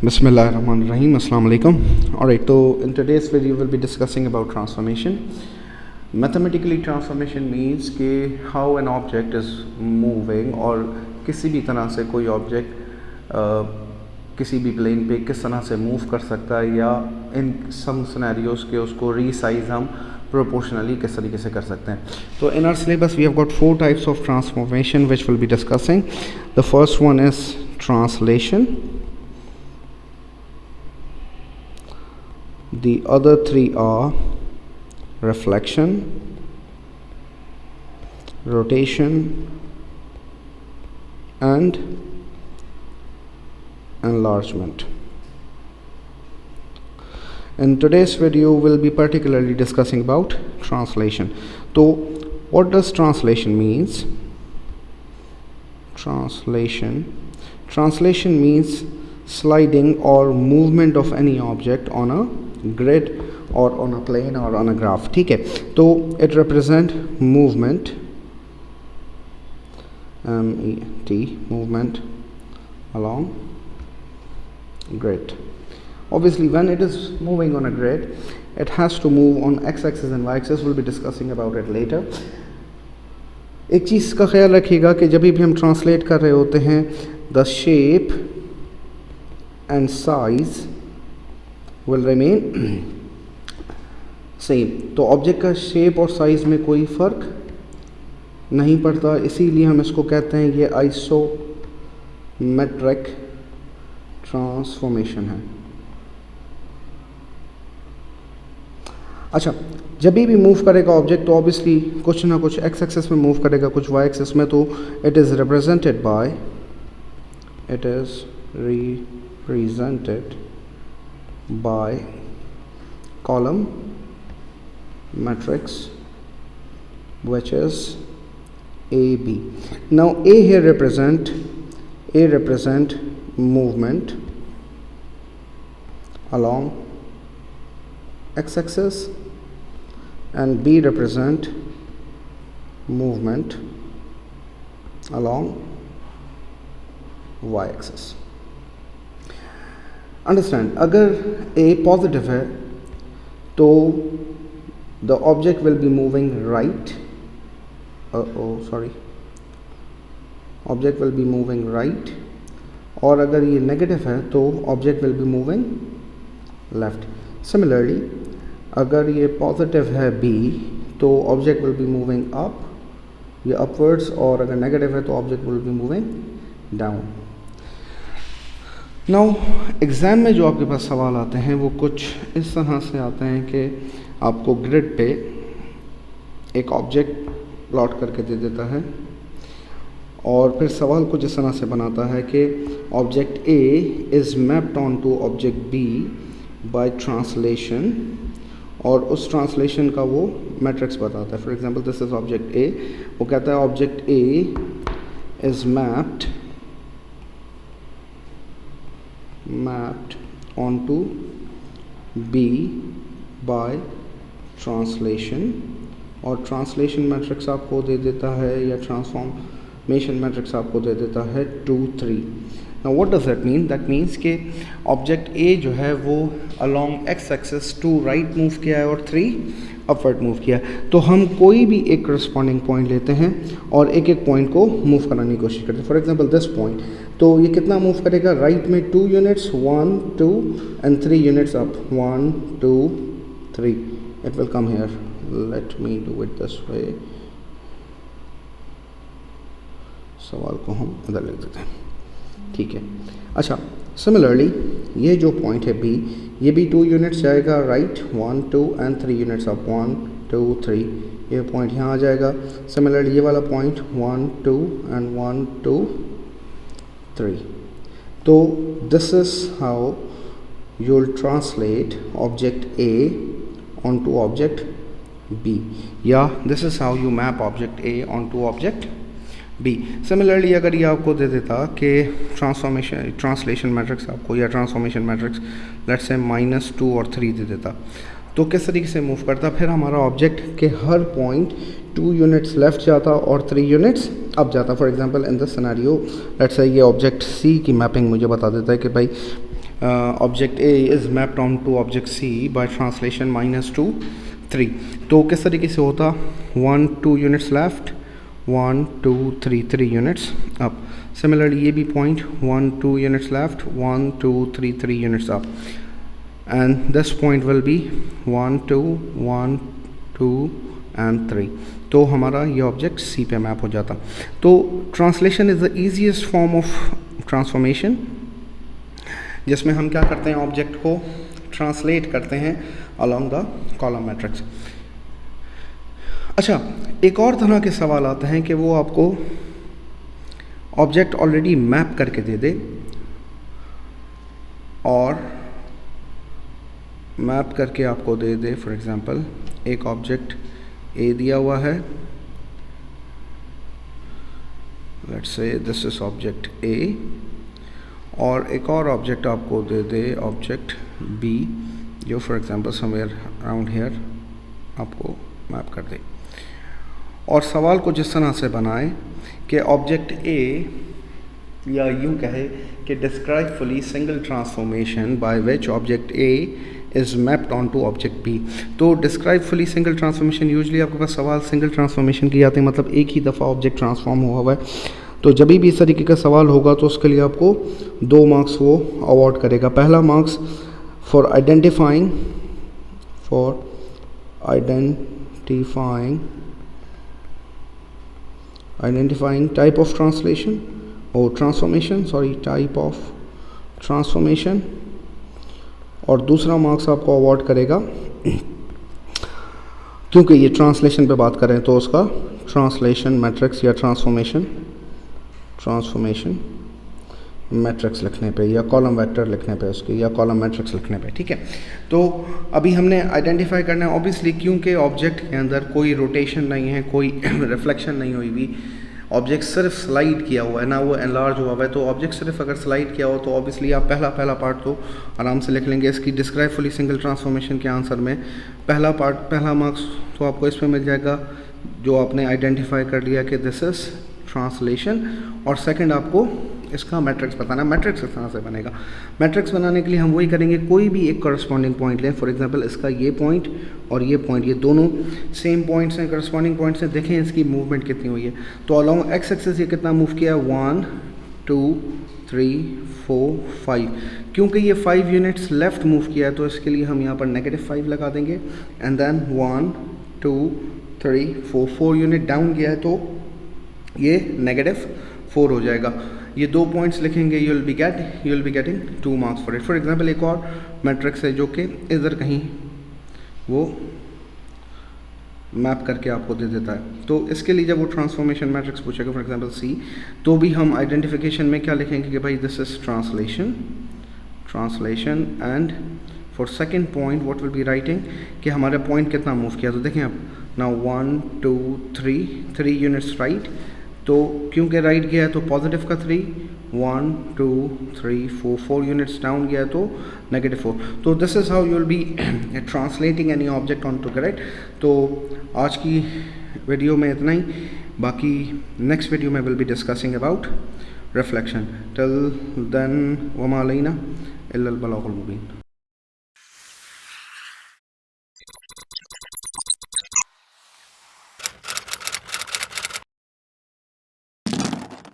Bismillahirrahmanirrahim. Assalamu alaikum. Alright, so in today's video we'll be discussing about transformation. Mathematically, transformation means कि how an object is moving, और किसी भी तरह से कोई object किसी भी plane पे किस तरह से move कर सकता है, या in some scenarios के उसको resize हम proportionally किस तरीके से कर सकते हैं. तो in our syllabus we have got 4 types of transformation which we'll be discussing. The first one is translation. The other 3 are reflection, rotation, and enlargement. In today's video we'll be particularly discussing about translation. So what does translation means? Translation means sliding or movement of any object on a grid or on a plane or on a graph. ठीक है, तो it represent movement, movement along grid. Obviously when it is moving on a grid it has to move on x-axis and y-axis. We'll be discussing about it later. एक चीज़ का ख्याल रखिएगा कि जब भी हम ट्रांसलेट कर रहे होते हैं the shape and size will remain same. तो ऑब्जेक्ट का शेप और साइज़ में कोई फ़र्क नहीं पड़ता, इसीलिए हम इसको कहते हैं ये आइसोमेट्रिक ट्रांसफॉर्मेशन है. अच्छा, जब भी मूव करेगा ऑब्जेक्ट तो ऑब्वियसली कुछ ना कुछ एक्स एक्सिस में मूव करेगा, कुछ वाई एक्सिस में. तो it is represented by column matrix which is AB. Now A here represent movement along x-axis and B represent movement along y-axis. Understand, अगर ए पॉजिटिव है तो the object will be moving right, object will be moving right, और अगर ये negative है तो object will be moving left. Similarly अगर ये पॉजिटिव है बी तो object will be moving up या अपवर्ड्स, और अगर नेगेटिव है तो object will be moving down. Now exam में जो आपके पास सवाल आते हैं वो कुछ इस तरह से आते हैं कि आपको ग्रिड पे एक ऑब्जेक्ट प्लॉट करके दे देता है और फिर सवाल कुछ इस तरह से बनाता है कि object A is mapped on to object B by translation, और उस ट्रांसलेशन का वो मैट्रिक्स बताता है. For example this is object A, वो कहता है object A is mapped onto B by translation, और ट्रांसलेशन मैट्रिक्स आपको दे देता है या ट्रांसफॉर्मेशन मैट्रिक्स आपको दे देता है 2 3. Now what does that mean? That means कि ऑब्जेक्ट ए जो है वो along x axis 2 right move किया है और 3 अपवर्ड मूव किया. तो हम कोई भी एक करस्पॉन्डिंग पॉइंट लेते हैं और एक एक पॉइंट को मूव कराने की कोशिश करते हैं. फॉर एग्जांपल दिस पॉइंट, तो ये कितना मूव करेगा? राइट में 2 units, 1 2 and 3 units up, 1 2 3. It will come here. Let me do it this way. सवाल को हम इधर लिख देते हैं, ठीक है. अच्छा, सिमिलरली ये जो पॉइंट है बी, ये भी 2 यूनिट्स जाएगा राइट, 1 2 एंड 3 यूनिट्स अप, 1 2 3. ये पॉइंट यहाँ आ जाएगा. सिमिलरली ये वाला पॉइंट 1 2 एंड 1 2 3. तो this is how you will translate object A onto object B. Yeah, this is how you map object A onto object B. Similarly अगर ये आपको दे देता कि ट्रांसलेशन मैट्रिक्स आपको या ट्रांसफॉर्मेशन मैट्रिक्स लेट्स से -2 और 3 दे देता, तो किस तरीके से मूव करता, फिर हमारा ऑब्जेक्ट के हर पॉइंट 2 यूनिट्स लेफ्ट जाता और 3 यूनिट्स अप जाता। For example in this scenario let's say ये ऑब्जेक्ट सी की मैपिंग मुझे बता देता है कि भाई object A is mapped on to object C by translation -2 3। तो किस तरीके से होता, 1 2 units left, 1 2 3 3 units up. Similarly ये भी point 1 2 units left, 1 2 3 3 units up, and this point will be 1 2 1 2 and 3। तो हमारा ये ऑब्जेक्ट सी पे मैप हो जाता। तो translation is the easiest form of transformation, जिसमें हम क्या करते हैं, ऑब्जेक्ट को ट्रांसलेट करते हैं अलोंग द कॉलम मैट्रिक्स। अच्छा, एक और तरह के सवाल आते हैं कि वो आपको ऑब्जेक्ट ऑलरेडी मैप करके दे दे, और मैप करके आपको दे दे। फॉर एग्जांपल एक ऑब्जेक्ट ए दिया हुआ है, let's say this is object A, और एक और ऑब्जेक्ट आपको दे दे ऑब्जेक्ट बी, जो for example somewhere around here आपको मैप कर दे। और सवाल को जिस तरह से बनाए कि ऑब्जेक्ट ए, या यूँ कहे कि describe fully single transformation by which object A is mapped on to object B. तो describe fully single transformation, usually आपके पास सवाल सिंगल ट्रांसफॉर्मेशन की आते हैं, मतलब एक ही दफ़ा ऑब्जेक्ट ट्रांसफॉर्म हुआ है। तो जब भी इस तरीके का सवाल होगा तो उसके लिए आपको 2 मार्क्स वो अवार्ड करेगा। पहला marks for identifying type of translation और ट्रांसफॉर्मेशन, टाइप ऑफ ट्रांसफॉर्मेशन, और दूसरा मार्क्स आपको अवार्ड करेगा, क्योंकि ये ट्रांसलेशन पे बात करें तो उसका ट्रांसलेशन मैट्रिक्स या ट्रांसफॉर्मेशन मैट्रिक्स लिखने पे, या कॉलम वेक्टर लिखने पे उसकी, या कॉलम मैट्रिक्स लिखने पे। ठीक है, तो अभी हमने आइडेंटिफाई करना है ऑब्वियसली, क्योंकि ऑब्जेक्ट के अंदर कोई रोटेशन नहीं है, कोई रिफ्लेक्शन नहीं हुई हुई, ऑब्जेक्ट सिर्फ स्लाइड किया हुआ है ना, वो एनलार्ज हुआ है। तो ऑब्जेक्ट सिर्फ अगर स्लाइड किया हो तो ऑब्वियसली आप पहला पार्ट तो आराम से लिख लेंगे। इसकी डिस्क्राइब फुली सिंगल ट्रांसफॉर्मेशन के आंसर में पहला मार्क्स तो आपको इसमें मिल जाएगा, जो आपने आइडेंटिफाई कर लिया कि दिस इज़ ट्रांसलेशन, और सेकंड आपको इसका मैट्रिक्स बताना। मैट्रिक्स इस तरह से बनेगा। मैट्रिक्स बनाने के लिए हम वही करेंगे, कोई भी एक करस्पॉन्डिंग पॉइंट लें। फॉर एग्जांपल इसका ये पॉइंट और ये पॉइंट, ये दोनों सेम पॉइंट्स हैं, करस्पॉन्डिंग पॉइंट्स हैं। देखें इसकी मूवमेंट कितनी हुई है। तो अलॉन्ग एक्स एक्सिस ये कितना मूव किया, 1 2 3 4 5। क्योंकि ये 5 यूनिट्स लेफ्ट मूव किया है तो इसके लिए हम यहाँ पर -5 लगा देंगे, एंड देन 1 2 3 4 यूनिट डाउन गया है तो ये -4 हो जाएगा। ये 2 पॉइंट्स लिखेंगे, you will be getting 2 marks for it. For example एक और मैट्रिक्स है जो कि इधर कहीं वो मैप करके आपको दे देता है। तो इसके लिए जब वो ट्रांसफॉर्मेशन मैट्रिक्स पूछेगा, फॉर एग्जांपल सी, तो भी हम आइडेंटिफिकेशन में क्या लिखेंगे कि भाई this is translation and for second point what will be writing कि हमारा पॉइंट कितना मूव किया। तो देखें आप नाउ 1 2 3 यूनिट्स राइट, तो क्योंकि राइट गया है तो पॉजिटिव का 3, 1 2 3 4 यूनिट्स डाउन गया है तो -4। तो this is how you will be translating any object on to correct. तो आज की वीडियो में इतना ही, बाकी नेक्स्ट वीडियो में will be discussing about reflection. Till then वमा अलैना इल्लल बलागुल मुबीन।